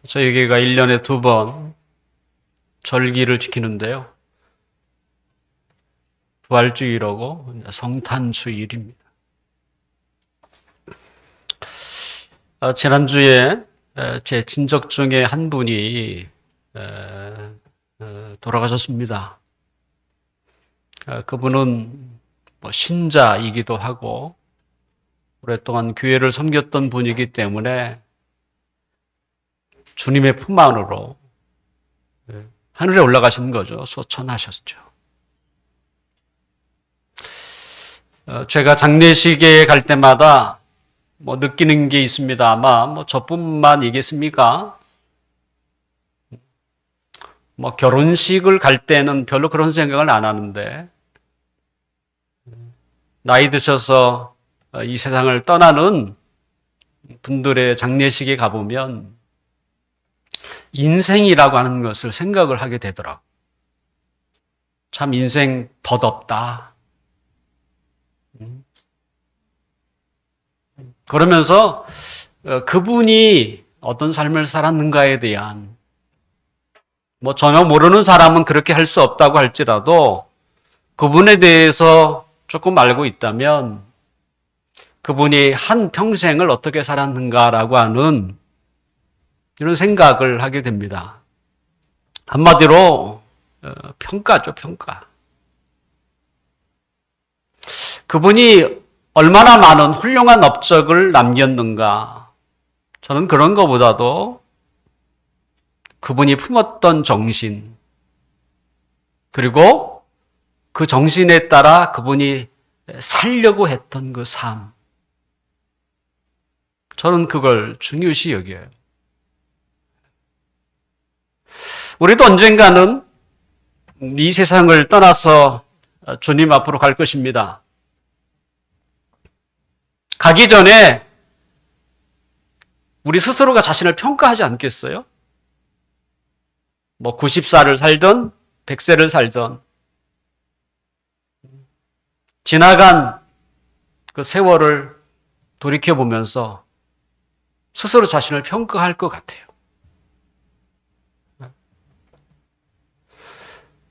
저희 교회가 1년에 2번 절기를 지키는데요. 부활주일하고 성탄주일입니다. 지난주에 제 친척 중에 한 분이 돌아가셨습니다. 그분은 신자이기도 하고 오랫동안 교회를 섬겼던 분이기 때문에 주님의 품 안으로 하늘에 올라가신 거죠. 소천하셨죠. 제가 장례식에 갈 때마다 느끼는 게 있습니다. 아마 저뿐만이겠습니까? 결혼식을 갈 때는 별로 그런 생각을 안 하는데 나이 드셔서 이 세상을 떠나는 분들의 장례식에 가보면 인생이라고 하는 것을 생각을 하게 되더라고요. 참 인생 덧없다. 그러면서 그분이 어떤 삶을 살았는가에 대한 전혀 모르는 사람은 그렇게 할 수 없다고 할지라도 그분에 대해서 조금 알고 있다면 그분이 한 평생을 어떻게 살았는가라고 하는 이런 생각을 하게 됩니다. 한마디로 평가죠, 평가. 그분이 얼마나 많은 훌륭한 업적을 남겼는가. 저는 그런 것보다도 그분이 품었던 정신, 그리고 그 정신에 따라 그분이 살려고 했던 그 삶. 저는 그걸 중요시 여겨요. 우리도 언젠가는 이 세상을 떠나서 주님 앞으로 갈 것입니다. 가기 전에 우리 스스로가 자신을 평가하지 않겠어요? 90살을 살든 100세를 살든 지나간 그 세월을 돌이켜보면서 스스로 자신을 평가할 것 같아요.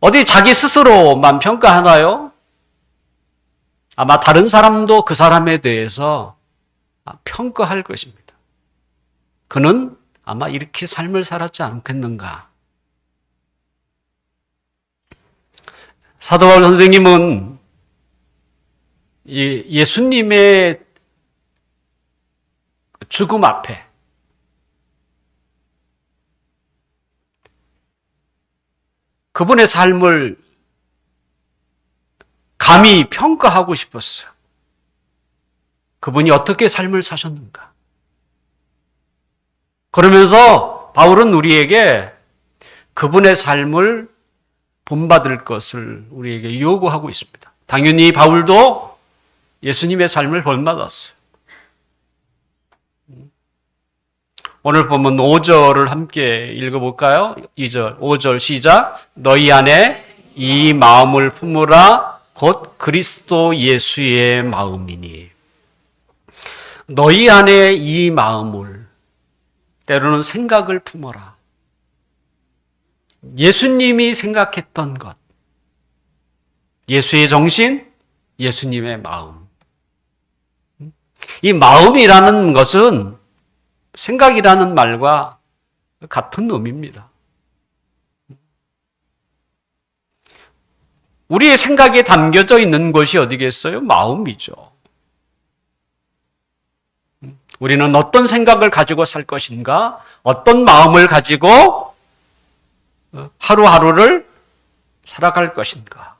어디 자기 스스로만 평가하나요? 아마 다른 사람도 그 사람에 대해서 평가할 것입니다. 그는 아마 이렇게 삶을 살았지 않겠는가. 사도 바울 선생님은 예수님의 죽음 앞에 그분의 삶을 감히 평가하고 싶었어요. 그분이 어떻게 삶을 사셨는가. 그러면서 바울은 우리에게 그분의 삶을 본받을 것을 우리에게 요구하고 있습니다. 당연히 바울도 예수님의 삶을 본받았어요. 오늘 보면 5절을 함께 읽어볼까요? 2절, 5절 시작. 너희 안에 이 마음을 품으라 곧 그리스도 예수의 마음이니. 너희 안에 이 마음을, 때로는 생각을 품어라. 예수님이 생각했던 것, 예수의 정신, 예수님의 마음. 이 마음이라는 것은 생각이라는 말과 같은 의미입니다. 우리의 생각에 담겨져 있는 것이 어디겠어요? 마음이죠. 우리는 어떤 생각을 가지고 살 것인가? 어떤 마음을 가지고 하루하루를 살아갈 것인가?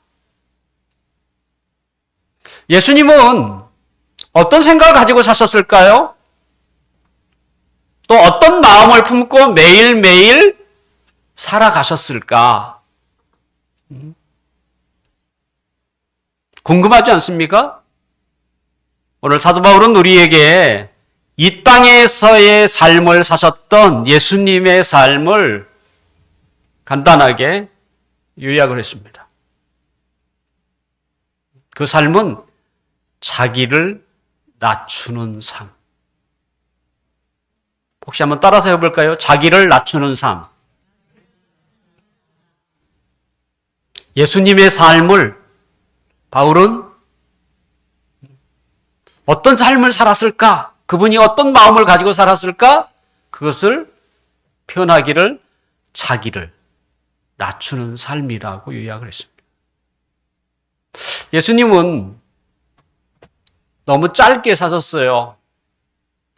예수님은 어떤 생각을 가지고 사셨을까요? 또 어떤 마음을 품고 매일매일 살아가셨을까? 궁금하지 않습니까? 오늘 사도 바울은 우리에게 이 땅에서의 삶을 사셨던 예수님의 삶을 간단하게 요약을 했습니다. 그 삶은 자기를 낮추는 삶. 혹시 한번 따라서 해볼까요? 자기를 낮추는 삶. 예수님의 삶을 바울은 어떤 삶을 살았을까? 그분이 어떤 마음을 가지고 살았을까? 그것을 표현하기를 자기를 낮추는 삶이라고 요약을 했습니다. 예수님은 너무 짧게 사셨어요.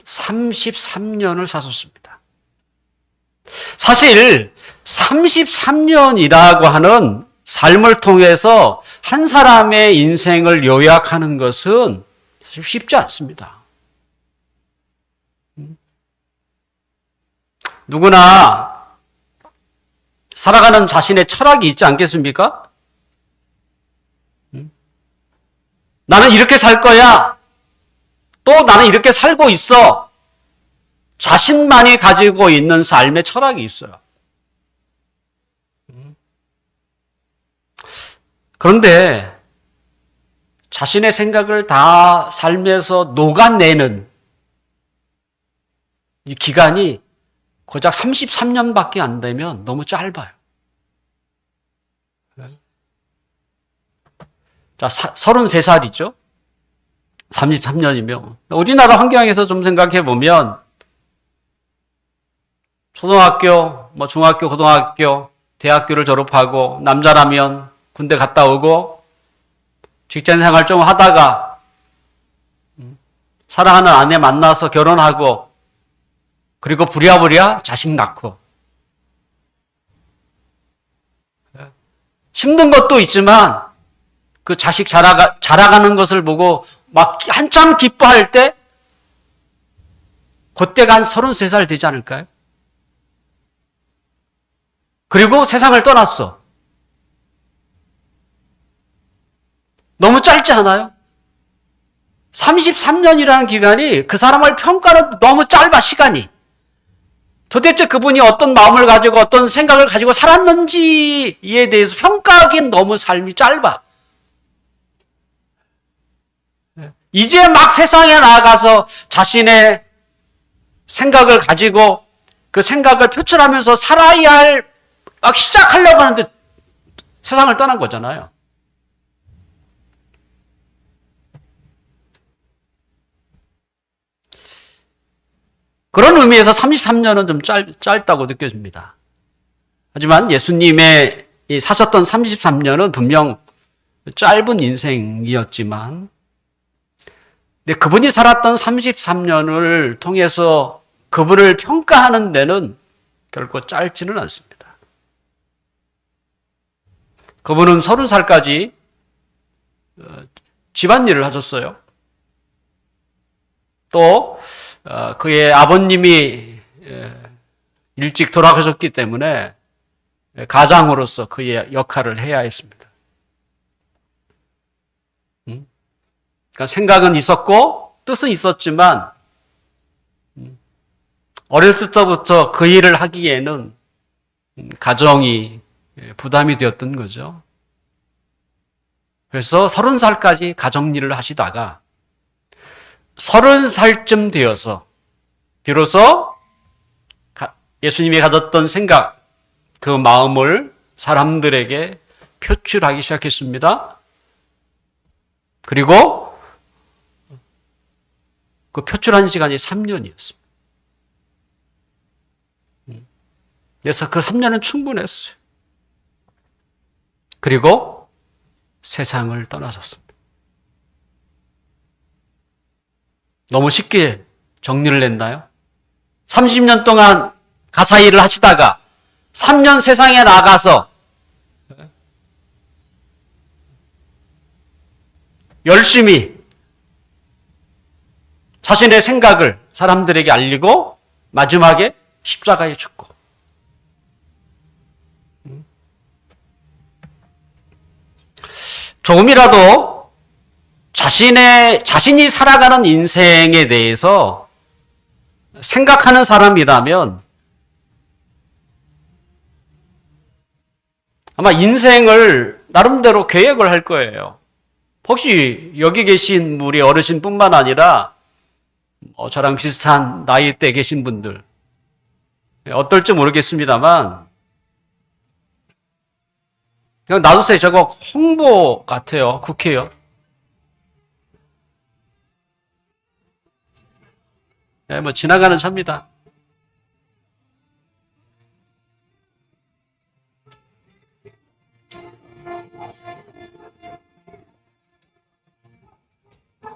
33년을 사셨습니다. 사실 33년이라고 하는 삶을 통해서 한 사람의 인생을 요약하는 것은 사실 쉽지 않습니다. 누구나 살아가는 자신의 철학이 있지 않겠습니까? 나는 이렇게 살 거야. 또 나는 이렇게 살고 있어. 자신만이 가지고 있는 삶의 철학이 있어요. 그런데 자신의 생각을 다 삶에서 녹아내는 이 기간이 고작 33년밖에 안 되면 너무 짧아요. 자, 33살이죠. 33년이면. 우리나라 환경에서 좀 생각해 보면 초등학교, 중학교, 고등학교, 대학교를 졸업하고 남자라면 군대 갔다 오고 직장 생활 좀 하다가 사랑하는 아내 만나서 결혼하고 그리고 부랴부랴 자식 낳고 힘든 것도 있지만 그 자식 자라가는 것을 보고 막 한참 기뻐할 때 그때가 한 33살 되지 않을까요? 그리고 세상을 떠났어. 너무 짧지 않아요? 33년이라는 기간이 그 사람을 평가는 너무 짧아, 시간이. 도대체 그분이 어떤 마음을 가지고 어떤 생각을 가지고 살았는지에 대해서 평가하기엔 너무 삶이 짧아. 이제 막 세상에 나가서 자신의 생각을 가지고 그 생각을 표출하면서 살아야 막 시작하려고 하는데 세상을 떠난 거잖아요. 그런 의미에서 33년은 좀 짧다고 느껴집니다. 하지만 예수님의 사셨던 33년은 분명 짧은 인생이었지만 근데 그분이 살았던 33년을 통해서 그분을 평가하는 데는 결코 짧지는 않습니다. 그분은 30살까지 집안일을 하셨어요. 또 그의 아버님이 일찍 돌아가셨기 때문에 가장으로서 그의 역할을 해야 했습니다. 그러니까 생각은 있었고 뜻은 있었지만 어렸을 때부터 그 일을 하기에는 가정이 부담이 되었던 거죠. 그래서 30살까지 가정일을 하시다가 30살쯤 되어서 비로소 예수님이 가졌던 생각, 그 마음을 사람들에게 표출하기 시작했습니다. 그리고 그 표출한 시간이 3년이었습니다. 그래서 그 3년은 충분했어요. 그리고 세상을 떠나셨습니다. 너무 쉽게 정리를 냈나요? 30년 동안 가사 일을 하시다가 3년 세상에 나가서 열심히 자신의 생각을 사람들에게 알리고 마지막에 십자가에 죽고 조금이라도 자신이 살아가는 인생에 대해서 생각하는 사람이라면 아마 인생을 나름대로 계획을 할 거예요. 혹시 여기 계신 우리 어르신뿐만 아니라 저랑 비슷한 나이대 계신 분들 어떨지 모르겠습니다만 그냥 놔두세요. 저거 홍보 같아요. 국회요. 뭐 지나가는 차입니다.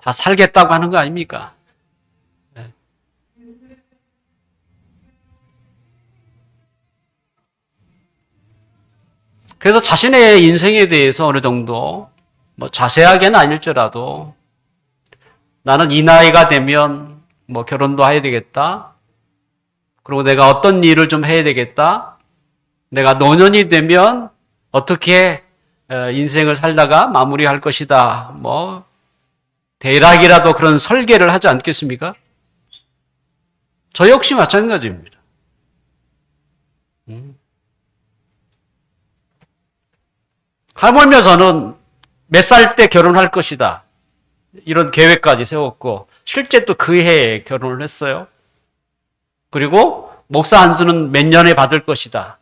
다 살겠다고 하는 거 아닙니까? 그래서 자신의 인생에 대해서 어느 정도 뭐 자세하게는 아닐지라도 나는 이 나이가 되면 뭐 결혼도 해야 되겠다. 그리고 내가 어떤 일을 좀 해야 되겠다. 내가 노년이 되면 어떻게 인생을 살다가 마무리할 것이다. 뭐 대략이라도 그런 설계를 하지 않겠습니까? 저 역시 마찬가지입니다. 하물며 저는 몇 살 때 결혼할 것이다. 이런 계획까지 세웠고 실제 또 그 해에 결혼을 했어요. 그리고 목사 안수는 몇 년에 받을 것이다.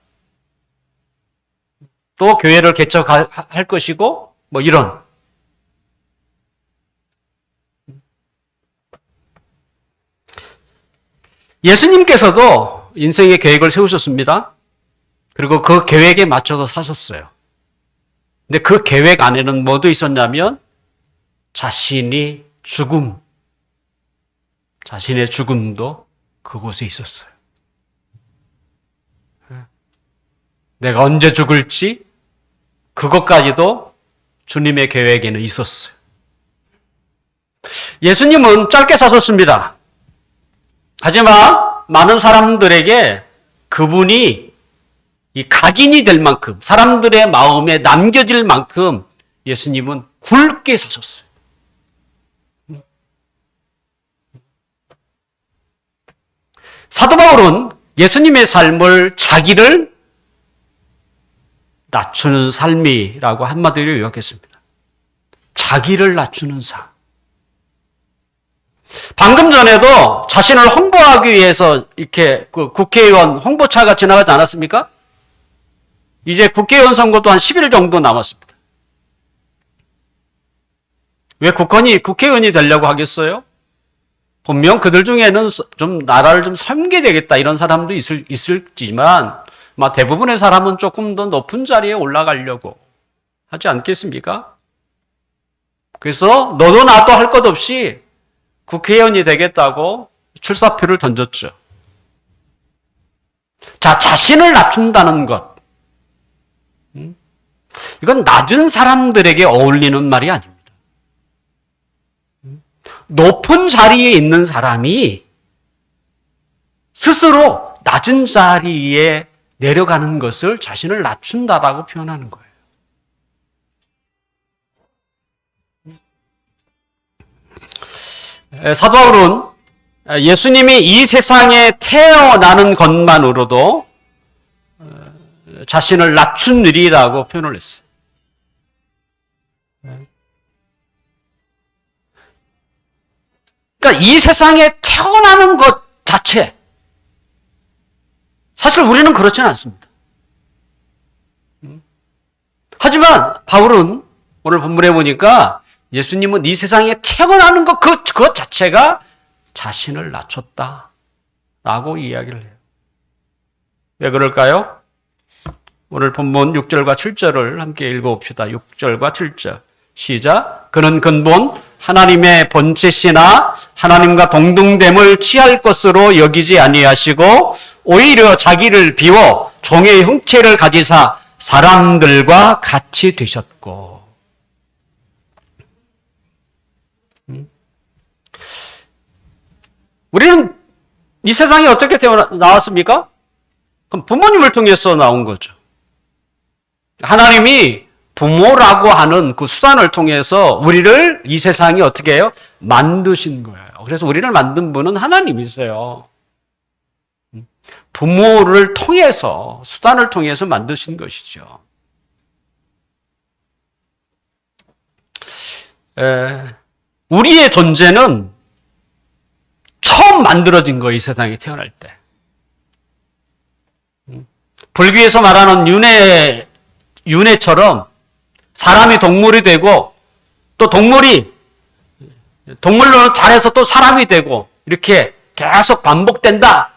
또 교회를 개척할 것이고 뭐 이런. 예수님께서도 인생의 계획을 세우셨습니다. 그리고 그 계획에 맞춰서 사셨어요. 근데 그 계획 안에는 뭐도 있었냐면 자신의 죽음도 그곳에 있었어요. 내가 언제 죽을지 그것까지도 주님의 계획에는 있었어요. 예수님은 짧게 사셨습니다. 하지만 많은 사람들에게 그분이 이 각인이 될 만큼 사람들의 마음에 남겨질 만큼 예수님은 굵게 사셨어요. 사도 바울은 예수님의 삶을 자기를 낮추는 삶이라고 한마디로 요약했습니다. 자기를 낮추는 삶. 방금 전에도 자신을 홍보하기 위해서 이렇게 그 국회의원 홍보차가 지나가지 않았습니까? 이제 국회의원 선거도 한 10일 정도 남았습니다. 왜 국회의원이 되려고 하겠어요? 분명 그들 중에는 좀 나라를 좀 섬기게 되겠다 이런 사람도 있을지만 대부분의 사람은 조금 더 높은 자리에 올라가려고 하지 않겠습니까? 그래서 너도 나도 할 것 없이 국회의원이 되겠다고 출사표를 던졌죠. 자, 자신을 낮춘다는 것. 이건 낮은 사람들에게 어울리는 말이 아닙니다. 높은 자리에 있는 사람이 스스로 낮은 자리에 내려가는 것을 자신을 낮춘다라고 표현하는 거예요. 사도 바울은 예수님이 이 세상에 태어나는 것만으로도 자신을 낮춘 일이라고 표현을 했어요. 그러니까 이 세상에 태어나는 것 자체, 사실 우리는 그렇지는 않습니다. 하지만 바울은 오늘 본문에 보니까 예수님은 이 세상에 태어나는 것 그 자체가 자신을 낮췄다라고 이야기를 해요. 왜 그럴까요? 오늘 본문 6절과 7절을 함께 읽어봅시다. 6절과 7절 시작. 그는 근본 하나님의 본체시나 하나님과 동등됨을 취할 것으로 여기지 아니하시고 오히려 자기를 비워 종의 형체를 가지사 사람들과 같이 되셨고. 우리는 이 세상에 어떻게 나왔습니까? 그럼 부모님을 통해서 나온 거죠. 하나님이 부모라고 하는 그 수단을 통해서 우리를 이 세상이 어떻게 해요? 만드신 거예요. 그래서 우리를 만든 분은 하나님이세요. 부모를 통해서, 수단을 통해서 만드신 것이죠. 우리의 존재는 처음 만들어진 거예요, 이 세상에 태어날 때. 불교에서 말하는 윤회처럼 사람이 동물이 되고 또 동물로 잘해서 또 사람이 되고 이렇게 계속 반복된다.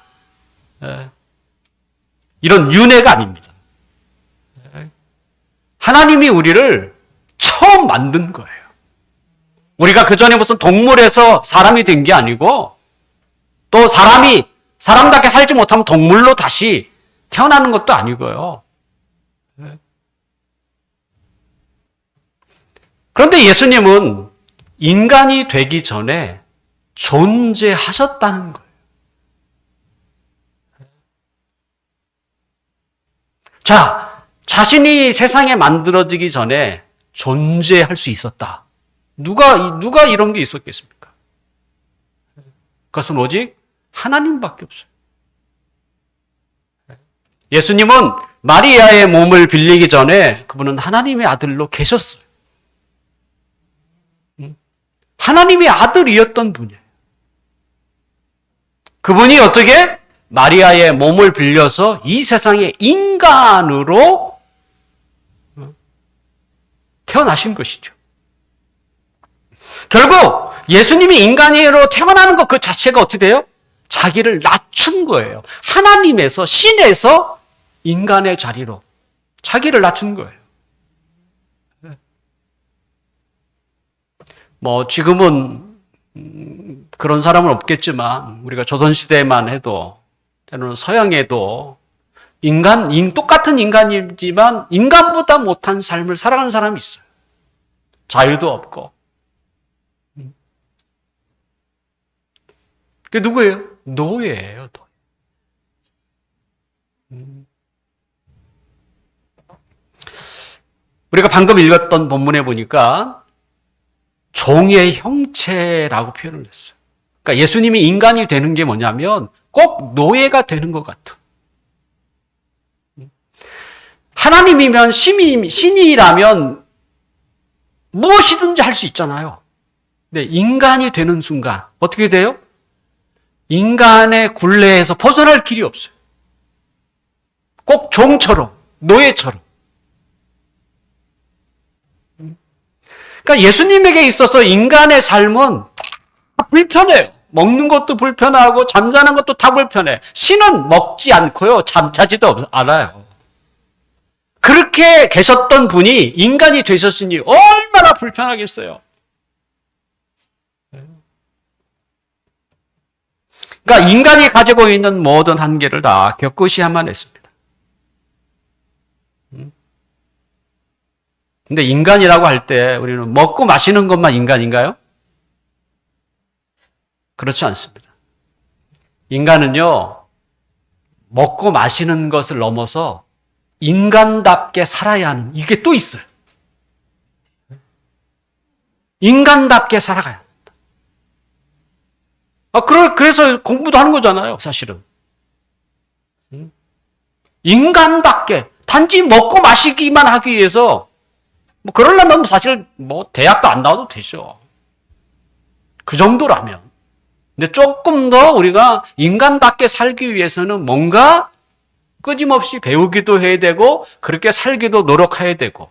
이런 윤회가 아닙니다. 하나님이 우리를 처음 만든 거예요. 우리가 그 전에 무슨 동물에서 사람이 된 게 아니고 또 사람답게 살지 못하면 동물로 다시 태어나는 것도 아니고요. 그런데 예수님은 인간이 되기 전에 존재하셨다는 거예요. 자, 자신이 세상에 만들어지기 전에 존재할 수 있었다. 누가 이런 게 있었겠습니까? 그것은 오직 하나님밖에 없어요. 예수님은 마리아의 몸을 빌리기 전에 그분은 하나님의 아들로 계셨어요. 하나님의 아들이었던 분이에요. 그분이 어떻게 마리아의 몸을 빌려서 이 세상에 인간으로 태어나신 것이죠. 결국 예수님이 인간으로 태어나는 것 그 자체가 어떻게 돼요? 자기를 낮춘 거예요. 하나님에서 신에서 인간의 자리로 자기를 낮춘 거예요. 지금은 그런 사람은 없겠지만 우리가 조선시대에만 해도 때로는 서양에도 똑같은 인간이지만 인간보다 못한 삶을 살아가는 사람이 있어요. 자유도 없고. 그게 누구예요? 노예예요. 우리가 방금 읽었던 본문에 보니까 종의 형체라고 표현을 했어요. 그러니까 예수님이 인간이 되는 게 뭐냐면 꼭 노예가 되는 것 같은. 하나님이면 신이라면 무엇이든지 할 수 있잖아요. 근데 인간이 되는 순간 어떻게 돼요? 인간의 굴레에서 벗어날 길이 없어요. 꼭 종처럼, 노예처럼. 그러니까 예수님에게 있어서 인간의 삶은 다 불편해요. 먹는 것도 불편하고 잠자는 것도 다 불편해. 신은 먹지 않고요. 잠자지도 않아요. 그렇게 계셨던 분이 인간이 되셨으니 얼마나 불편하겠어요. 그러니까 인간이 가지고 있는 모든 한계를 다 겪으셔야만 했습니다. 근데 인간이라고 할 때 우리는 먹고 마시는 것만 인간인가요? 그렇지 않습니다. 인간은요, 먹고 마시는 것을 넘어서 인간답게 살아야 하는 이게 또 있어요. 인간답게 살아가야 한다. 그래서 공부도 하는 거잖아요, 사실은. 인간답게 단지 먹고 마시기만 하기 위해서 그러려면 사실 대학도 안 나와도 되죠. 그 정도라면. 근데 조금 더 우리가 인간답게 살기 위해서는 뭔가 끊임없이 배우기도 해야 되고 그렇게 살기도 노력해야 되고.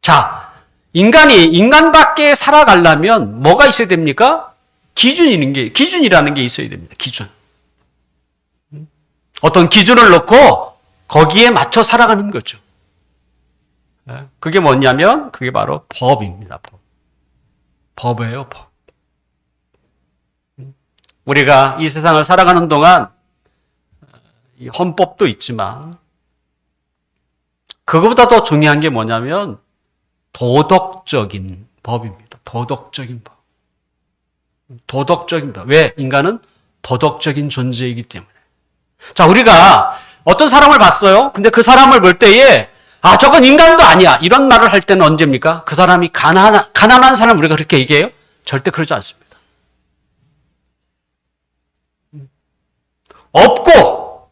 자, 인간이 인간답게 살아가려면 뭐가 있어야 됩니까? 기준이라는 게 있어야 됩니다. 기준. 어떤 기준을 놓고 거기에 맞춰 살아가는 거죠. 그게 뭐냐면 그게 바로 법입니다. 법이에요, 법. 우리가 이 세상을 살아가는 동안 이 헌법도 있지만 그거보다 더 중요한 게 뭐냐면 도덕적인 법입니다. 도덕적인 법. 도덕적인 법. 왜? 인간은 도덕적인 존재이기 때문에. 자, 우리가 어떤 사람을 봤어요. 근데 그 사람을 볼 때에 저건 인간도 아니야. 이런 말을 할 때는 언제입니까? 그 사람이 가난한 사람 우리가 그렇게 얘기해요? 절대 그러지 않습니다. 없고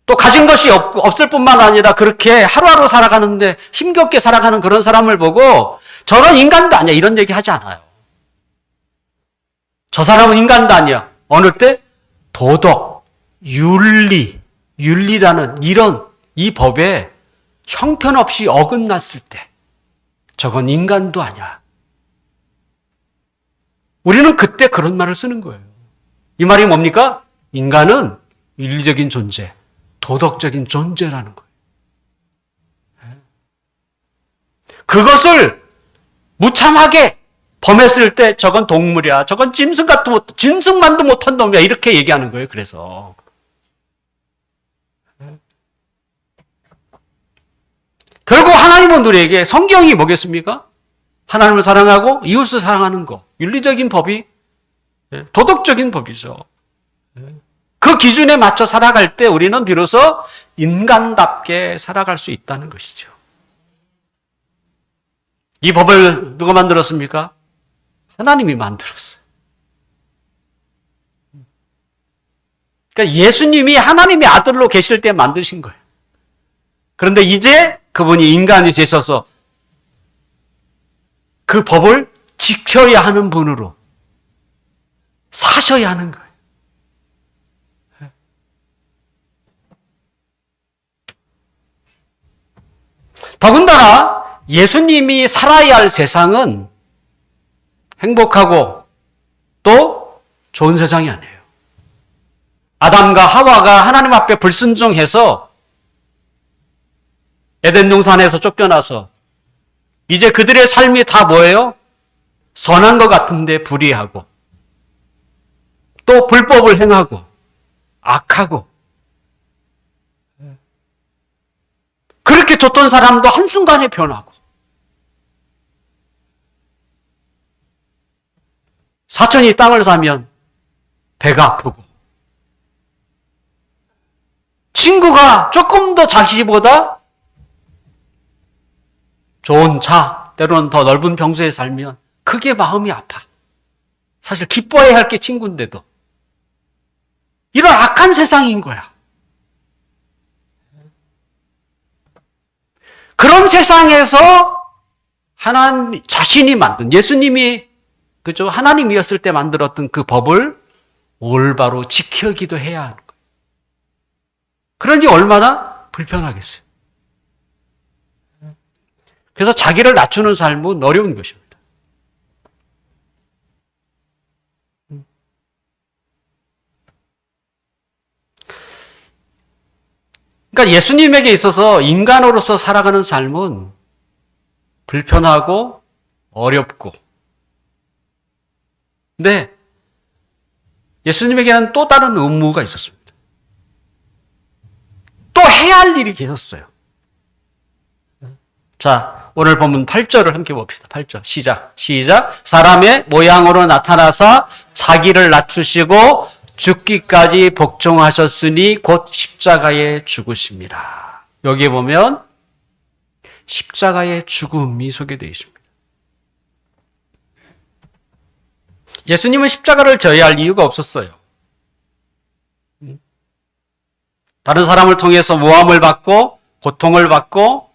또 가진 것이 없을 뿐만 아니라 그렇게 하루하루 살아가는데 힘겹게 살아가는 그런 사람을 보고 저런 인간도 아니야 이런 얘기 하지 않아요. 저 사람은 인간도 아니야. 어느 때? 도덕. 윤리라는 이 법에 형편없이 어긋났을 때 저건 인간도 아니야. 우리는 그때 그런 말을 쓰는 거예요. 이 말이 뭡니까? 인간은 윤리적인 존재, 도덕적인 존재라는 거예요. 그것을 무참하게 범했을 때 저건 동물이야. 저건 짐승만도 못한 놈이야. 이렇게 얘기하는 거예요. 그래서. 결국 하나님은 우리에게 성경이 뭐겠습니까? 하나님을 사랑하고 이웃을 사랑하는 거. 윤리적인 법이 도덕적인 법이죠. 그 기준에 맞춰 살아갈 때 우리는 비로소 인간답게 살아갈 수 있다는 것이죠. 이 법을 누가 만들었습니까? 하나님이 만들었어요. 그러니까 예수님이 하나님의 아들로 계실 때 만드신 거예요. 그런데 이제 그분이 인간이 되셔서 그 법을 지켜야 하는 분으로 사셔야 하는 거예요. 더군다나 예수님이 살아야 할 세상은 행복하고 또 좋은 세상이 아니에요. 아담과 하와가 하나님 앞에 불순종해서 에덴 동산에서 쫓겨나서 이제 그들의 삶이 다 뭐예요? 선한 것 같은데 불의하고 또 불법을 행하고 악하고 그렇게 좋던 사람도 한순간에 변하고 사촌이 땅을 사면 배가 아프고 친구가 조금 더 자기보다 좋은 차, 때로는 더 넓은 평수에 살면 그게 마음이 아파. 사실 기뻐해야 할 게 친구인데도. 이런 악한 세상인 거야. 그런 세상에서 하나님 자신이 만든 예수님이 그죠? 하나님이었을 때 만들었던 그 법을 올바로 지키기도 해야 하는 거예요. 그러니 얼마나 불편하겠어요. 그래서 자기를 낮추는 삶은 어려운 것입니다. 그러니까 예수님에게 있어서 인간으로서 살아가는 삶은 불편하고 어렵고 근데 예수님에게는 또 다른 의무가 있었습니다. 또 해야 할 일이 계셨어요. 자, 오늘 본문 8절을 함께 봅시다. 8절 시작. 사람의 모양으로 나타나사 자기를 낮추시고 죽기까지 복종하셨으니 곧 십자가에 죽으심이라. 여기에 보면 십자가의 죽음이 소개되어 있습니다. 예수님은 십자가를 져야 할 이유가 없었어요. 다른 사람을 통해서 모함을 받고 고통을 받고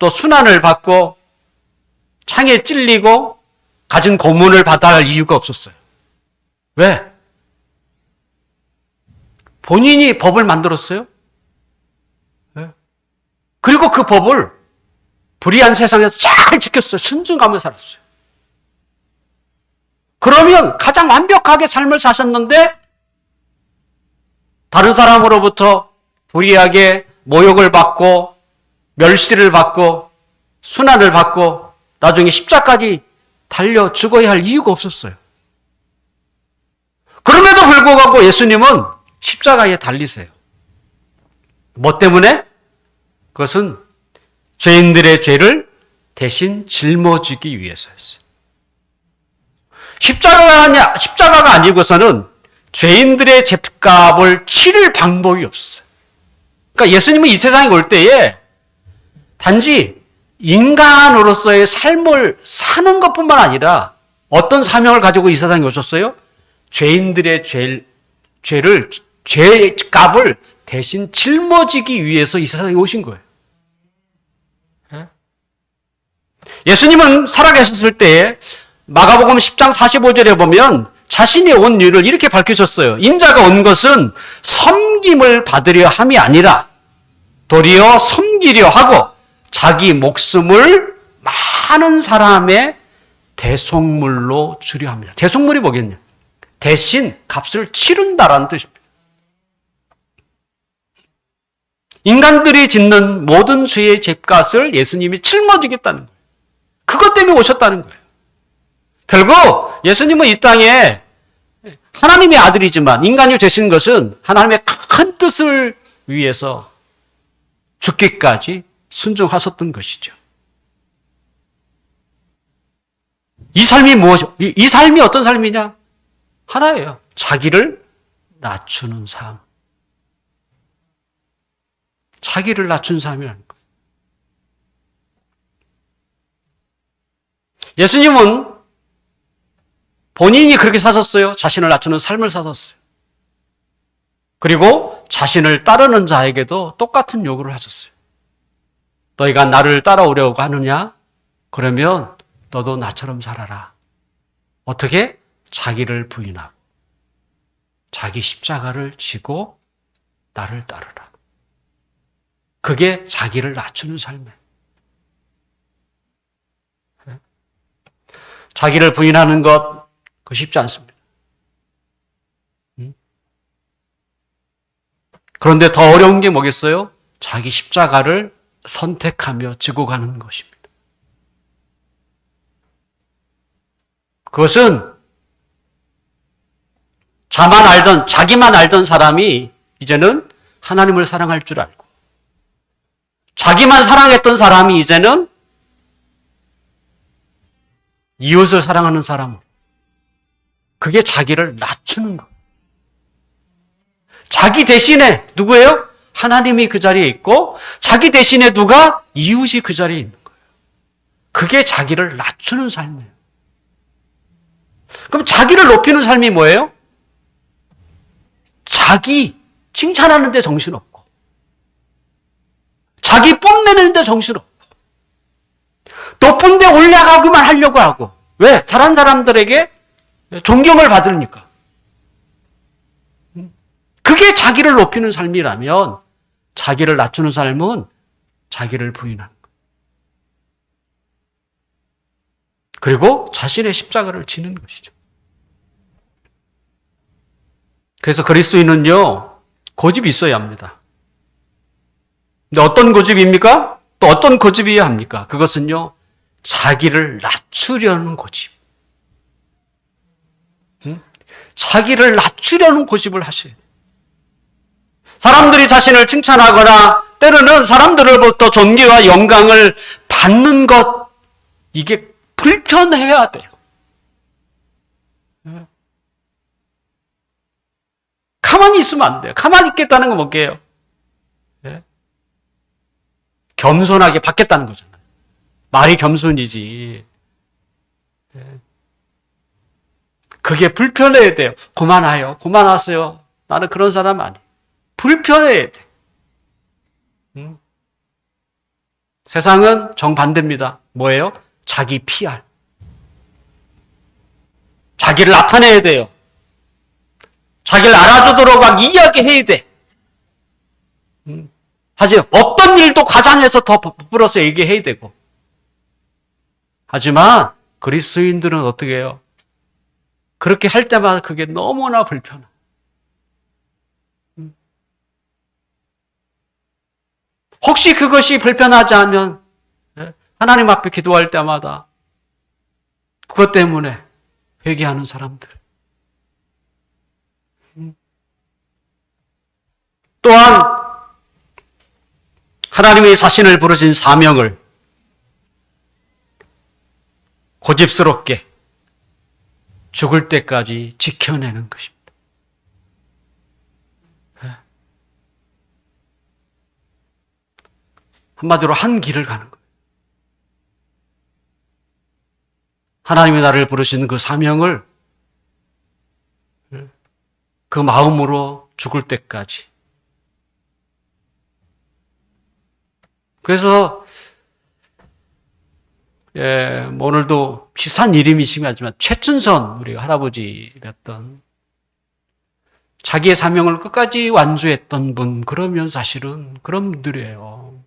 또 순환을 받고 창에 찔리고 가진 고문을 받아야 할 이유가 없었어요. 왜? 본인이 법을 만들었어요. 네. 그리고 그 법을 불의한 세상에서 잘 지켰어요. 순종하며 살았어요. 그러면 가장 완벽하게 삶을 사셨는데 다른 사람으로부터 불의하게 모욕을 받고 멸시를 받고 순환을 받고 나중에 십자가까지 달려 죽어야 할 이유가 없었어요. 그럼에도 불구하고 예수님은 십자가에 달리세요. 뭐 때문에? 그것은 죄인들의 죄를 대신 짊어지기 위해서였어요. 십자가가 아니고서는 죄인들의 죗값을 치를 방법이 없었어요. 그러니까 예수님은 이 세상에 올 때에 단지 인간으로서의 삶을 사는 것뿐만 아니라 어떤 사명을 가지고 이 세상에 오셨어요? 죄인들의 죄값을 대신 짊어지기 위해서 이 세상에 오신 거예요. 예수님은 살아계셨을 때에 마가복음 10장 45절에 보면 자신이 온 이유를 이렇게 밝혀줬어요. 인자가 온 것은 섬김을 받으려 함이 아니라 도리어 섬기려 하고 자기 목숨을 많은 사람의 대속물로 주려 합니다. 대속물이 뭐겠냐? 대신 값을 치른다라는 뜻입니다. 인간들이 짓는 모든 죄의 죗값을 예수님이 짊어지겠다는 거예요. 그것 때문에 오셨다는 거예요. 결국 예수님은 이 땅에 하나님의 아들이지만 인간이 되신 것은 하나님의 큰 뜻을 위해서 죽기까지 순종하셨던 것이죠. 이 삶이 무엇이, 이 삶이 어떤 삶이냐? 하나예요. 자기를 낮추는 삶. 자기를 낮춘 삶이라는 거예요. 예수님은 본인이 그렇게 사셨어요. 자신을 낮추는 삶을 사셨어요. 그리고 자신을 따르는 자에게도 똑같은 요구를 하셨어요. 너희가 나를 따라오려고 하느냐? 그러면 너도 나처럼 살아라. 어떻게? 자기를 부인하고 자기 십자가를 지고 나를 따르라. 그게 자기를 낮추는 삶이에요. 자기를 부인하는 것, 그거 쉽지 않습니다. 그런데 더 어려운 게 뭐겠어요? 자기 십자가를 선택하며 지고 가는 것입니다. 그것은 자기만 알던 사람이 이제는 하나님을 사랑할 줄 알고, 자기만 사랑했던 사람이 이제는 이웃을 사랑하는 사람으로, 그게 자기를 낮추는 것. 자기 대신에 누구예요? 하나님이 그 자리에 있고 자기 대신에 누가? 이웃이 그 자리에 있는 거예요. 그게 자기를 낮추는 삶이에요. 그럼 자기를 높이는 삶이 뭐예요? 자기 칭찬하는 데 정신없고 자기 뽐내는 데 정신없고 높은 데 올라가기만 하려고 하고. 왜? 잘한 사람들에게 존경을 받으니까. 그게 자기를 높이는 삶이라면 자기를 낮추는 삶은 자기를 부인하는 거예요. 그리고 자신의 십자가를 지는 것이죠. 그래서 그리스도인은요, 고집이 있어야 합니다. 근데 어떤 고집입니까? 또 어떤 고집이어야 합니까? 그것은요, 자기를 낮추려는 고집. 자기를 낮추려는 고집을 하셔야 돼요. 사람들이 자신을 칭찬하거나 때로는 사람들로부터 존귀와 영광을 받는 것, 이게 불편해야 돼요. 가만히 있으면 안 돼요. 가만히 있겠다는 건 뭐게요? 겸손하게 받겠다는 거잖아요. 말이 겸손이지. 그게 불편해야 돼요. 그만하요. 그만하세요. 나는 그런 사람 아니에요. 불편해야 돼. 세상은 정반대입니다. 뭐예요? 자기 PR. 자기를 나타내야 돼요. 자기를 알아주도록 막 이야기해야 돼. 하지만 어떤 일도 과장해서 더 부풀어서 얘기해야 되고. 하지만 그리스도인들은 어떻게 해요? 그렇게 할 때마다 그게 너무나 불편해. 혹시 그것이 불편하지 않으면 하나님 앞에 기도할 때마다 그것 때문에 회개하는 사람들. 또한 하나님의 자신을 부르신 사명을 고집스럽게 죽을 때까지 지켜내는 것입니다. 한마디로 한 길을 가는 거예요. 하나님이 나를 부르시는 그 사명을 그 마음으로 죽을 때까지. 그래서 뭐 오늘도 비슷한 이름이시긴 하지만 최춘선 우리 할아버지였던 자기의 사명을 끝까지 완수했던 분, 그러면 사실은 그런 분들이에요.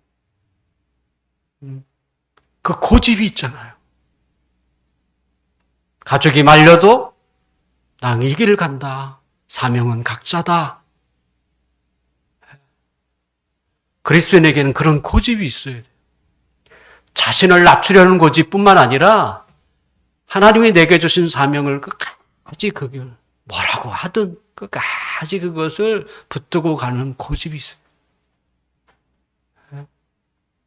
그 고집이 있잖아요. 가족이 말려도 난 이 길을 간다. 사명은 각자다. 그리스도인에게는 그런 고집이 있어야 돼요. 자신을 낮추려는 고집뿐만 아니라 하나님이 내게 주신 사명을 끝까지 그걸 뭐라고 하든 끝까지 그것을 붙들고 가는 고집이 있어요.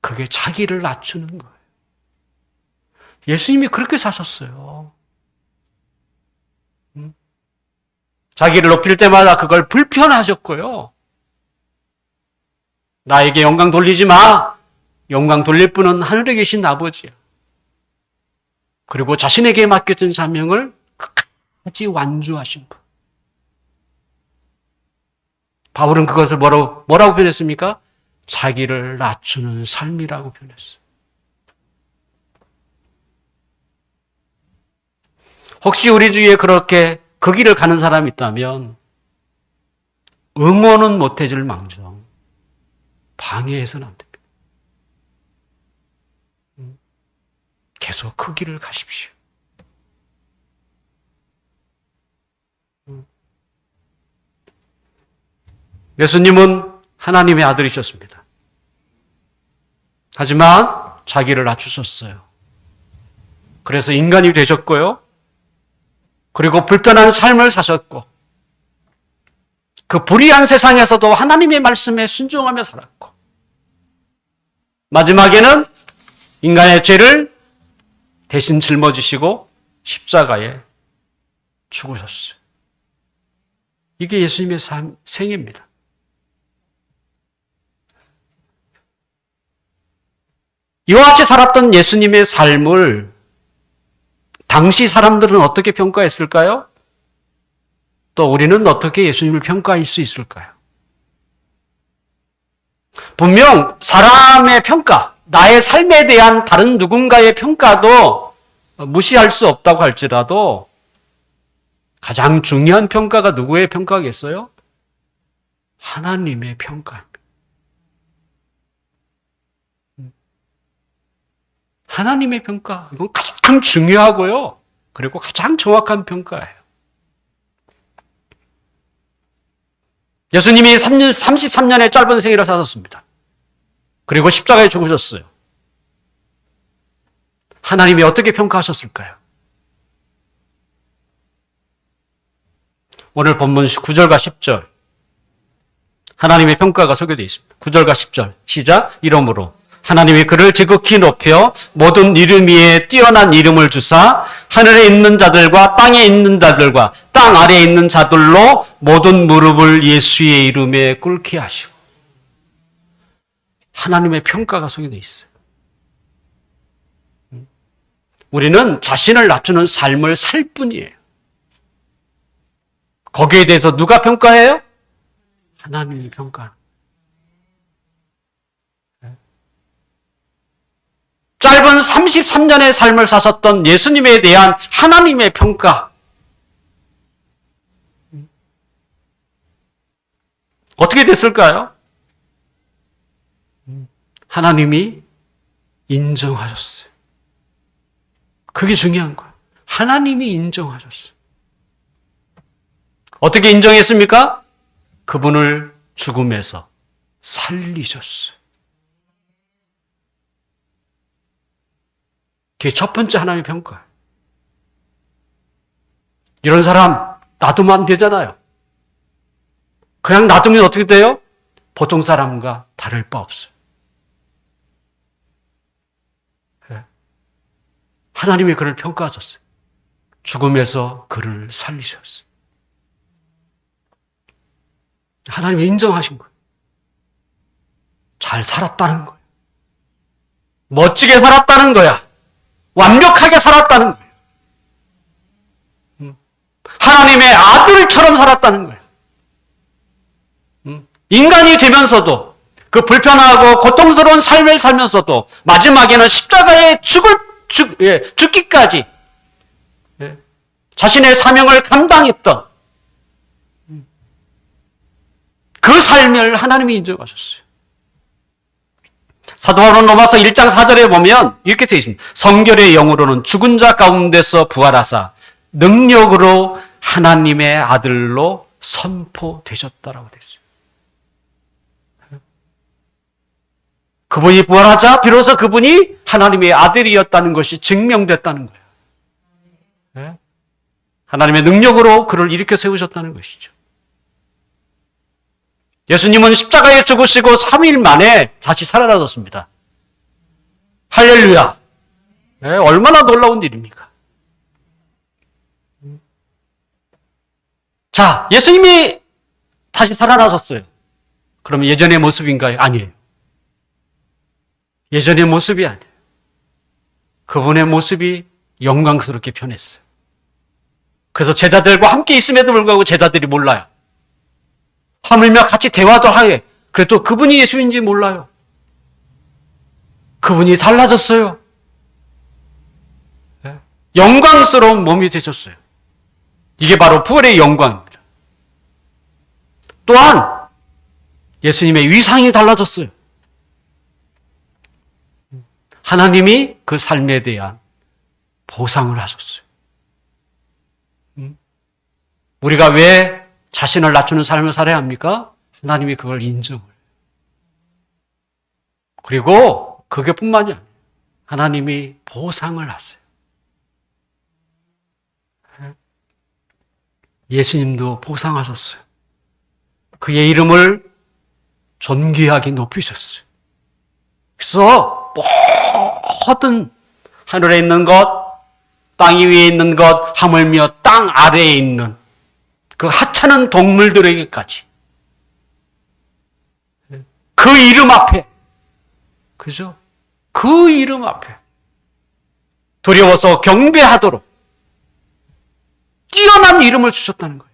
그게 자기를 낮추는 거예요. 예수님이 그렇게 사셨어요. 자기를 높일 때마다 그걸 불편하셨고요. 나에게 영광 돌리지 마. 영광 돌릴 분은 하늘에 계신 아버지야. 그리고 자신에게 맡겨진 사명을 끝까지 완수하신 분. 바울은 그것을 뭐라고 표현했습니까? 자기를 낮추는 삶이라고 표현했어요. 혹시 우리 주위에 그렇게 그 길을 가는 사람이 있다면 응원은 못해줄 망정 방해해서는 안 됩니다. 계속 그 길을 가십시오. 예수님은 하나님의 아들이셨습니다. 하지만 자기를 낮추셨어요. 그래서 인간이 되셨고요. 그리고 불편한 삶을 사셨고 그 불의한 세상에서도 하나님의 말씀에 순종하며 살았고 마지막에는 인간의 죄를 대신 짊어지시고 십자가에 죽으셨어요. 이게 예수님의 생애입니다. 이와 같이 살았던 예수님의 삶을 당시 사람들은 어떻게 평가했을까요? 또 우리는 어떻게 예수님을 평가할 수 있을까요? 분명 사람의 평가, 나의 삶에 대한 다른 누군가의 평가도 무시할 수 없다고 할지라도 가장 중요한 평가가 누구의 평가겠어요? 하나님의 평가입니다. 하나님의 평가, 이건 가장 중요하고요. 그리고 가장 정확한 평가예요. 예수님이 33년의 짧은 생애를 사셨습니다. 그리고 십자가에 죽으셨어요. 하나님이 어떻게 평가하셨을까요? 오늘 본문 9절과 10절 하나님의 평가가 소개되어 있습니다. 9절과 10절 시작. 이러므로 하나님이 그를 지극히 높여 모든 이름 위에 뛰어난 이름을 주사 하늘에 있는 자들과 땅에 있는 자들과 땅 아래에 있는 자들로 모든 무릎을 예수의 이름에 꿇게 하시고. 하나님의 평가가 소개되어 있어요. 우리는 자신을 낮추는 삶을 살 뿐이에요. 거기에 대해서 누가 평가해요? 하나님이 평가합니다. 짧은 33년의 삶을 사셨던 예수님에 대한 하나님의 평가. 어떻게 됐을까요? 하나님이 인정하셨어요. 그게 중요한 거예요. 하나님이 인정하셨어요. 어떻게 인정했습니까? 그분을 죽음에서 살리셨어요. 그게 첫 번째 하나님의 평가예요. 이런 사람 놔두면 안 되잖아요. 그냥 놔두면 어떻게 돼요? 보통 사람과 다를 바 없어요. 하나님이 그를 평가하셨어요. 죽음에서 그를 살리셨어요. 하나님이 인정하신 거예요. 잘 살았다는 거예요. 멋지게 살았다는 거야. 완벽하게 살았다는 거예요. 하나님의 아들처럼 살았다는 거예요. 인간이 되면서도 그 불편하고 고통스러운 삶을 살면서도 마지막에는 십자가에 죽기까지 자신의 사명을 감당했던 그 삶을 하나님이 인정하셨어요. 사도 바울은 로마서 1장 4절에 보면 이렇게 되어 있습니다. 성결의 영으로는 죽은 자 가운데서 부활하사 능력으로 하나님의 아들로 선포되셨다라고 되어 있어요. 그분이 부활하자 비로소 그분이 하나님의 아들이었다는 것이 증명됐다는 거예요. 하나님의 능력으로 그를 일으켜 세우셨다는 것이죠. 예수님은 십자가에 죽으시고 3일 만에 다시 살아나셨습니다. 할렐루야. 얼마나 놀라운 일입니까? 자, 예수님이 다시 살아나셨어요. 그럼 예전의 모습인가요? 아니에요. 예전의 모습이 아니에요. 그분의 모습이 영광스럽게 변했어요. 그래서 제자들과 함께 있음에도 불구하고 제자들이 몰라요. 하물며 같이 대화도 하게. 그래도 그분이 예수인지 몰라요. 그분이 달라졌어요. 영광스러운 몸이 되셨어요. 이게 바로 부활의 영광입니다. 또한 예수님의 위상이 달라졌어요. 하나님이 그 삶에 대한 보상을 하셨어요. 우리가 왜 자신을 낮추는 삶을 살아야 합니까? 하나님이 그걸 인정을 해요. 그리고 그게뿐만이 아니에요. 하나님이 보상을 하세요. 예수님도 보상하셨어요. 그의 이름을 존귀하게 높이셨어요. 그래서 모든 하늘에 있는 것, 땅 위에 있는 것, 하물며 땅 아래에 있는 그 하찮은 동물들에게까지 그 이름 앞에, 그죠? 그 이름 앞에 두려워서 경배하도록 뛰어난 이름을 주셨다는 거예요.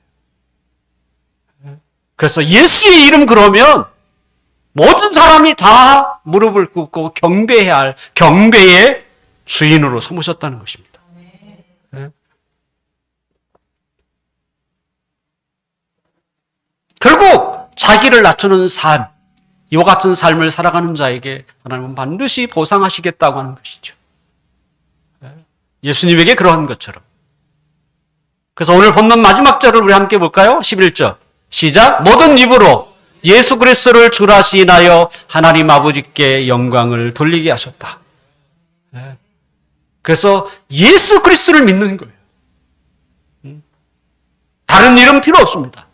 그래서 예수의 이름 그러면 모든 사람이 다 무릎을 꿇고 경배해야 할 경배의 주인으로 삼으셨다는 것입니다. 결국 자기를 낮추는 삶, 이와 같은 삶을 살아가는 자에게 하나님은 반드시 보상하시겠다고 하는 것이죠. 예수님에게 그러한 것처럼. 그래서 오늘 본문 마지막 절을 우리 함께 볼까요? 11절. 시작. 모든 입으로 예수 그리스도를 주라 시인하여 하나님 아버지께 영광을 돌리게 하셨다. 그래서 예수 그리스도를 믿는 거예요. 다른 이름 필요 없습니다.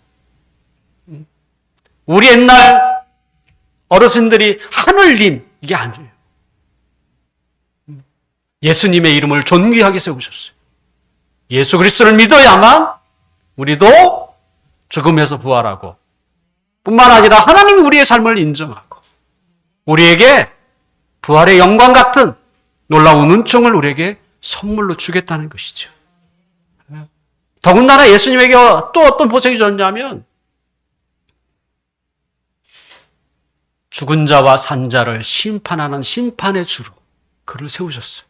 우리 옛날 어르신들이 하늘님 이게 아니에요. 예수님의 이름을 존귀하게 세우셨어요. 예수 그리스도를 믿어야만 우리도 죽음에서 부활하고 뿐만 아니라 하나님이 우리의 삶을 인정하고 우리에게 부활의 영광 같은 놀라운 은총을 우리에게 선물로 주겠다는 것이죠. 더군다나 예수님에게 또 어떤 보석이 줬냐면 죽은 자와 산 자를 심판하는 심판의 주로 그를 세우셨어요.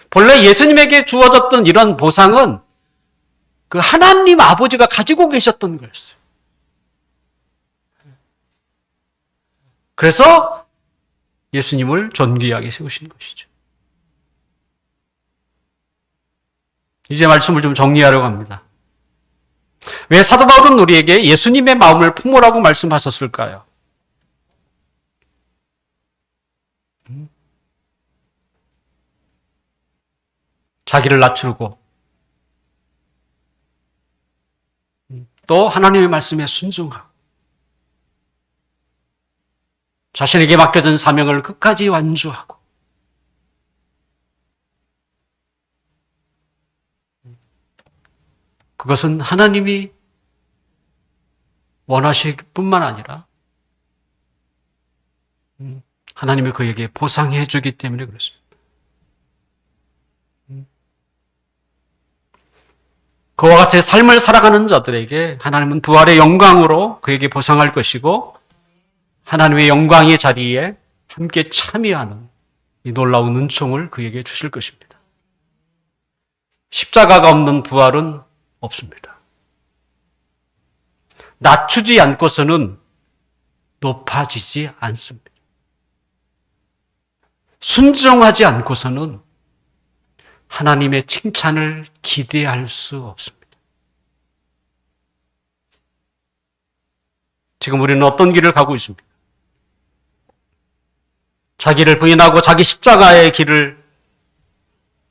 본래 예수님에게 주어졌던 이런 보상은 그 하나님 아버지가 가지고 계셨던 거였어요. 그래서 예수님을 존귀하게 세우신 것이죠. 이제 말씀을 좀 정리하려고 합니다. 왜 사도 바울은 우리에게 예수님의 마음을 품으라고 말씀하셨을까요? 자기를 낮추고 또 하나님의 말씀에 순종하고 자신에게 맡겨진 사명을 끝까지 완주하고 그것은 하나님이 원하실 뿐만 아니라 하나님이 그에게 보상해 주기 때문에 그렇습니다. 그와 같이 삶을 살아가는 자들에게 하나님은 부활의 영광으로 그에게 보상할 것이고 하나님의 영광의 자리에 함께 참여하는 이 놀라운 은총을 그에게 주실 것입니다. 십자가가 없는 부활은 없습니다. 낮추지 않고서는 높아지지 않습니다. 순종하지 않고서는 하나님의 칭찬을 기대할 수 없습니다. 지금 우리는 어떤 길을 가고 있습니까? 자기를 부인하고 자기 십자가의 길을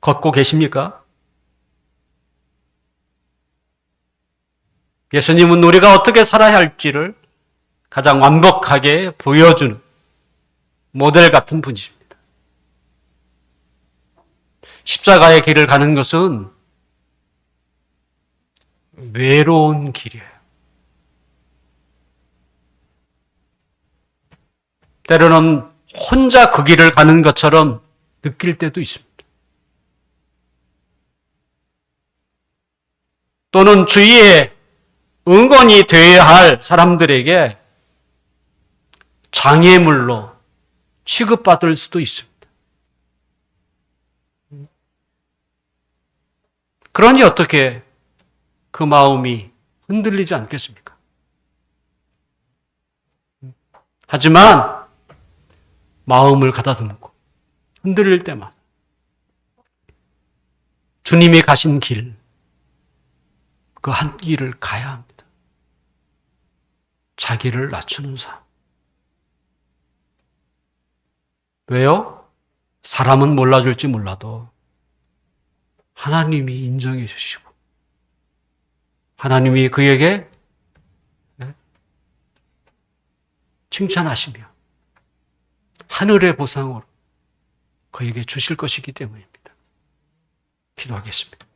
걷고 계십니까? 예수님은 우리가 어떻게 살아야 할지를 가장 완벽하게 보여주는 모델 같은 분이십니다. 십자가의 길을 가는 것은 외로운 길이에요. 때로는 혼자 그 길을 가는 것처럼 느낄 때도 있습니다. 또는 주위에 응원이 되어야 할 사람들에게 장애물로 취급받을 수도 있습니다. 그러니 어떻게 그 마음이 흔들리지 않겠습니까? 하지만 마음을 가다듬고 흔들릴 때마다 주님이 가신 길, 그 한 길을 가야 합니다. 자기를 낮추는 삶. 왜요? 사람은 몰라줄지 몰라도 하나님이 인정해 주시고 하나님이 그에게 칭찬하시며 하늘의 보상으로 그에게 주실 것이기 때문입니다. 기도하겠습니다.